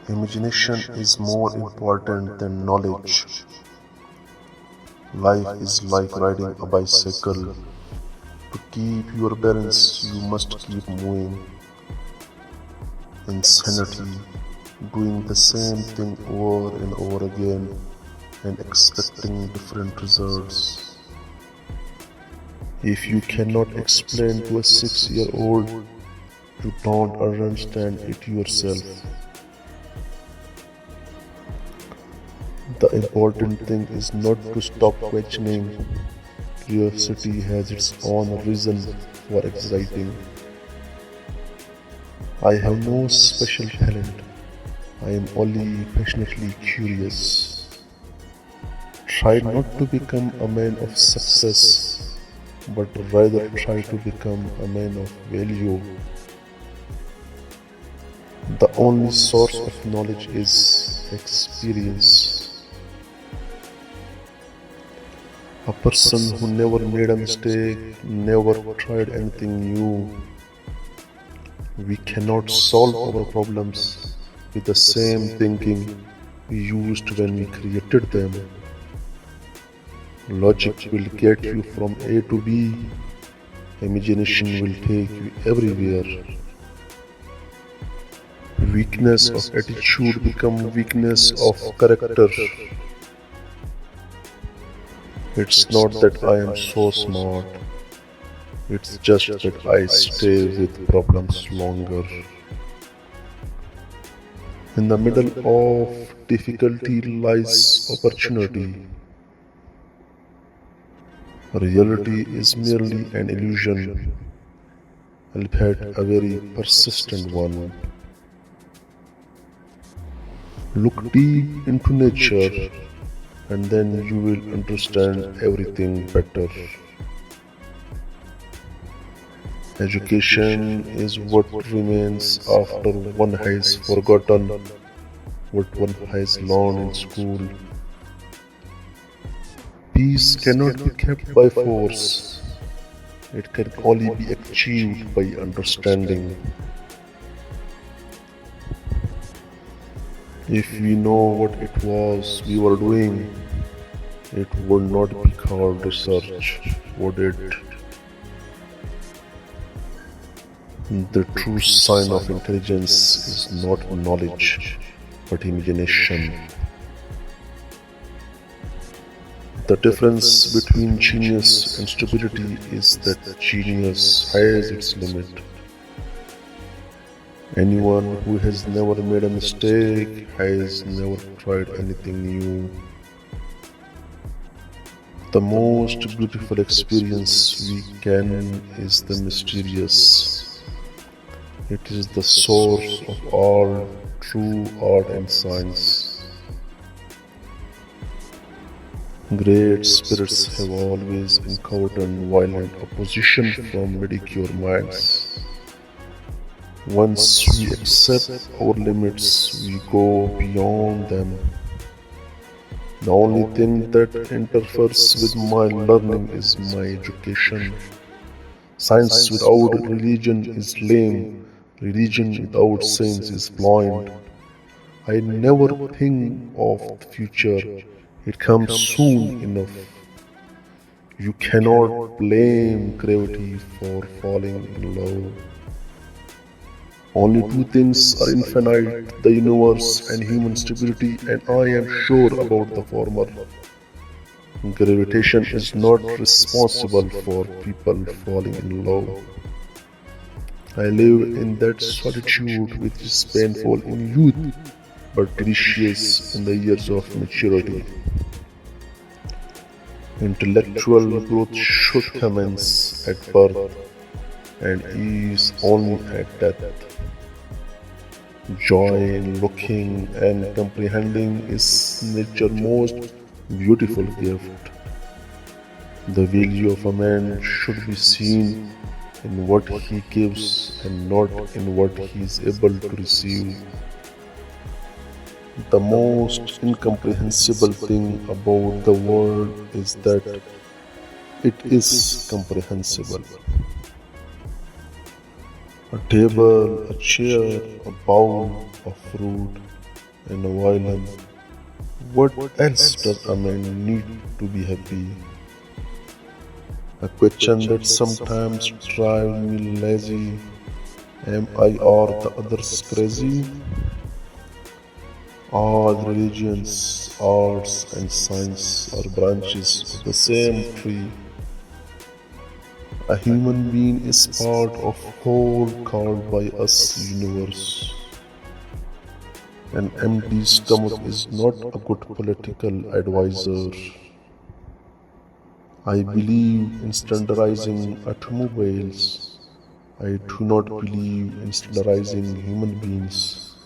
Imagination is more important than knowledge. Life is like riding a bicycle. To keep your balance, you must keep moving. Insanity, doing the same thing over and over again and expecting different results. If you cannot explain to a 6-year-old, you don't understand it yourself. The important thing is not to stop questioning. Curiosity has its own reason for exciting. I have no special talent. I am only passionately curious. Try not to become a man of success, but rather try to become a man of value. The only source of knowledge is experience. A person who never made a mistake, never tried anything new. We cannot solve our problems with the same thinking we used when we created them. Logic will get you from A to B. Imagination will take you everywhere. Weakness of attitude becomes weakness of character. It's not that I am so smart. It's just that I stay with problems longer. In the middle of difficulty lies opportunity. Reality is merely an illusion, albeit a very persistent one. Look deep into nature, and then you will understand everything better. Education is what remains after one has forgotten what one has learned in school. Peace cannot be kept by force. It can only be achieved by understanding. If we know what it was we were doing, it would not be called research, would it? The true sign of intelligence is not knowledge, but imagination. The difference between genius and stupidity is that genius has its limit. Anyone who has never made a mistake has never tried anything new. The most beautiful experience we can is the mysterious. It is the source of all true art and science. Great spirits have always encountered violent opposition from mediocre minds. Once we accept our limits, we go beyond them. The only thing that interferes with my learning is my education. Science without religion is lame. Religion without science is blind. I never think of the future. It comes soon enough. You cannot blame gravity for falling in love. Only two things are infinite, the universe and human stability, and I am sure about the former. Gravitation is not responsible for people falling in love. I live in that solitude which is painful in youth, but delicious in the years of maturity. Intellectual growth should commence at birth and ease only at death. Joy in looking and comprehending is nature's most beautiful gift. The value of a man should be seen in what he gives and not in what he is able to receive. The most incomprehensible thing about the world is that it is comprehensible. A table, a chair, a bowl of fruit, and a violin. What else does a man need to be happy? A question that sometimes drives me lazy. Am I or the others crazy? All religions, arts, and science are branches of the same tree. A human being is part of whole called by us universe. An empty stomach is not a good political advisor. I believe in standardizing automobiles. I do not believe in standardizing human beings.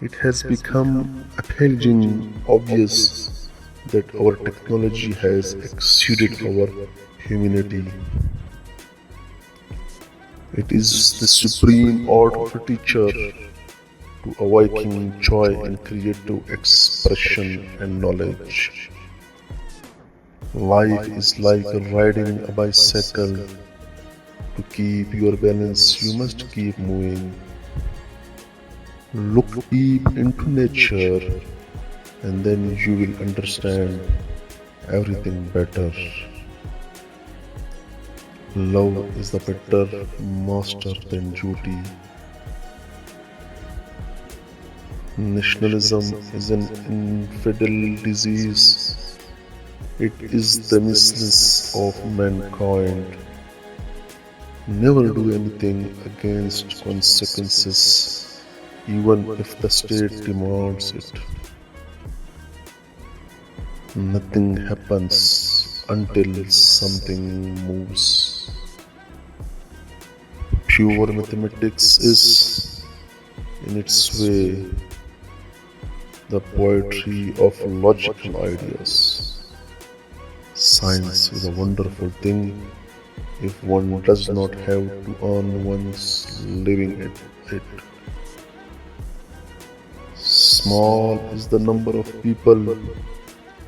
It has become apparently obvious that our technology has exceeded our humanity. It is the supreme art of a teacher to awaken joy in creative expression and knowledge. Life is like riding a bicycle. To keep your balance, you must keep moving. Look deep into nature, and then you will understand everything better. Love is the better master than duty. Nationalism is an infidel disease. It is the misness of mankind. Never do anything against consequences, even if the state demands it. Nothing happens until something moves. Pure mathematics is, in its way, the poetry of logical ideas. Science is a wonderful thing if one does not have to earn one's living at it. Small is the number of people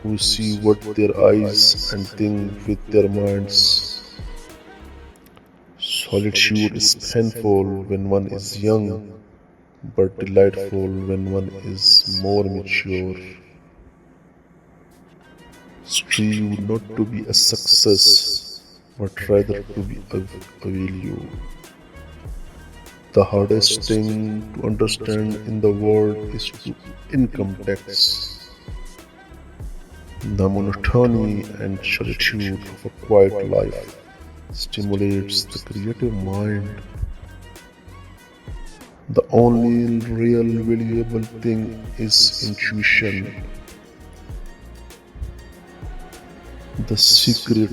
who see what their eyes and think with their minds. Solitude is painful when one is young, but delightful when one is more mature. Strive not to be a success, but rather to be a value. The hardest thing to understand in the world is income tax. The monotony and solitude of a quiet life stimulates the creative mind. The only real valuable thing is intuition. The secret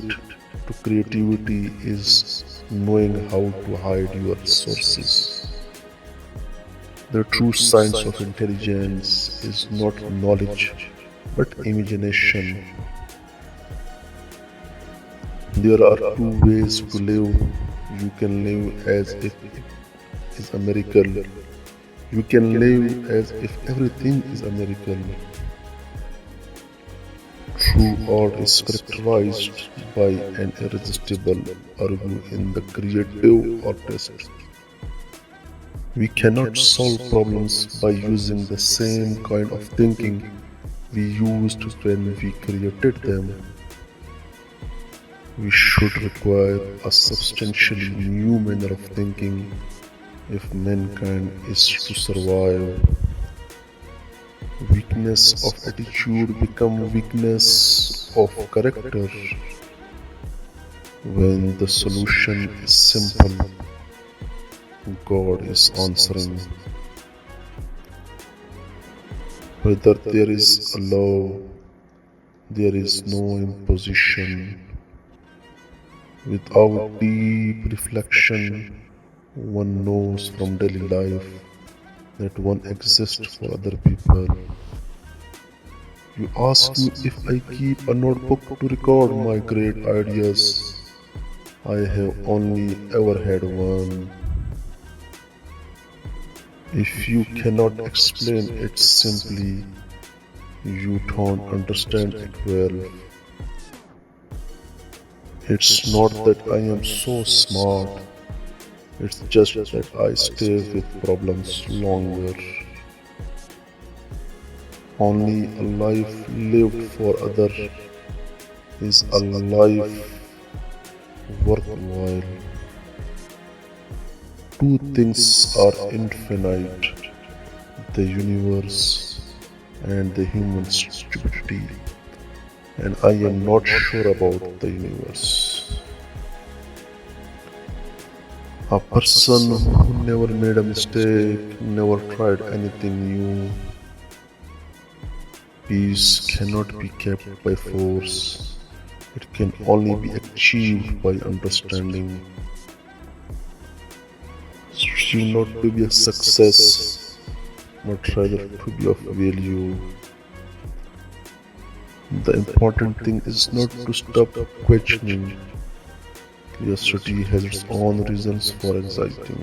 to creativity is knowing how to hide your sources. The true science of intelligence is not knowledge, but imagination. There are two ways to live. You can live as if it is a miracle. You can live as if everything is a miracle. True art is characterized by an irresistible urge in the creative artist. We cannot solve problems by using the same kind of thinking we used when we created them. We should require a substantially new manner of thinking if mankind is to survive. Weakness of attitude becomes weakness of character when the solution is simple. God is answering. Whether there is a law, there is no imposition. Without deep reflection, one knows from daily life that one exists for other people. You ask me if I keep a notebook to record my great ideas. I have only ever had one. If you cannot explain it simply, you don't understand it well. It's not that I am so smart, it's just that I stay with problems longer. Only a life lived for others is a life worthwhile. Two things are infinite: the universe and the human stupidity. And I am not sure about the universe. A person who never made a mistake, never tried anything new. Peace cannot be kept by force. It can only be achieved by understanding. Strive not to be a success, but rather to be of value. The important thing is not to stop questioning. Curiosity has its own reasons for anxiety.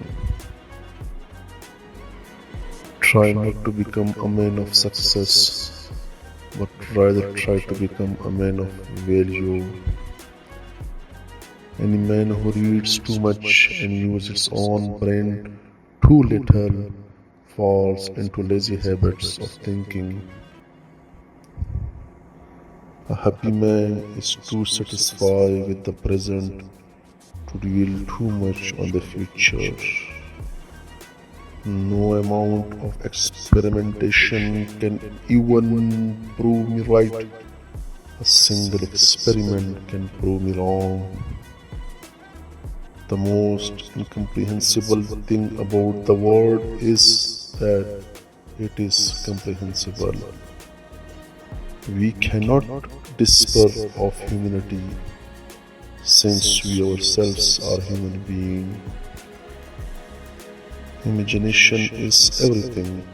Try not to become a man of success, but rather try to become a man of value. Any man who reads too much and uses his own brain too little falls into lazy habits of thinking. A happy man is too satisfied with the present to dwell too much on the future. No amount of experimentation can even prove me right. A single experiment can prove me wrong. The most incomprehensible thing about the world is that it is comprehensible. We cannot despair of humanity since we ourselves are human beings. Imagination is everything.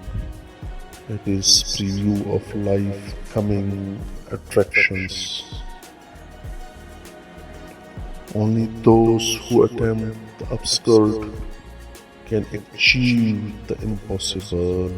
It is preview of life coming attractions. Only those who attempt the absurd can achieve the impossible.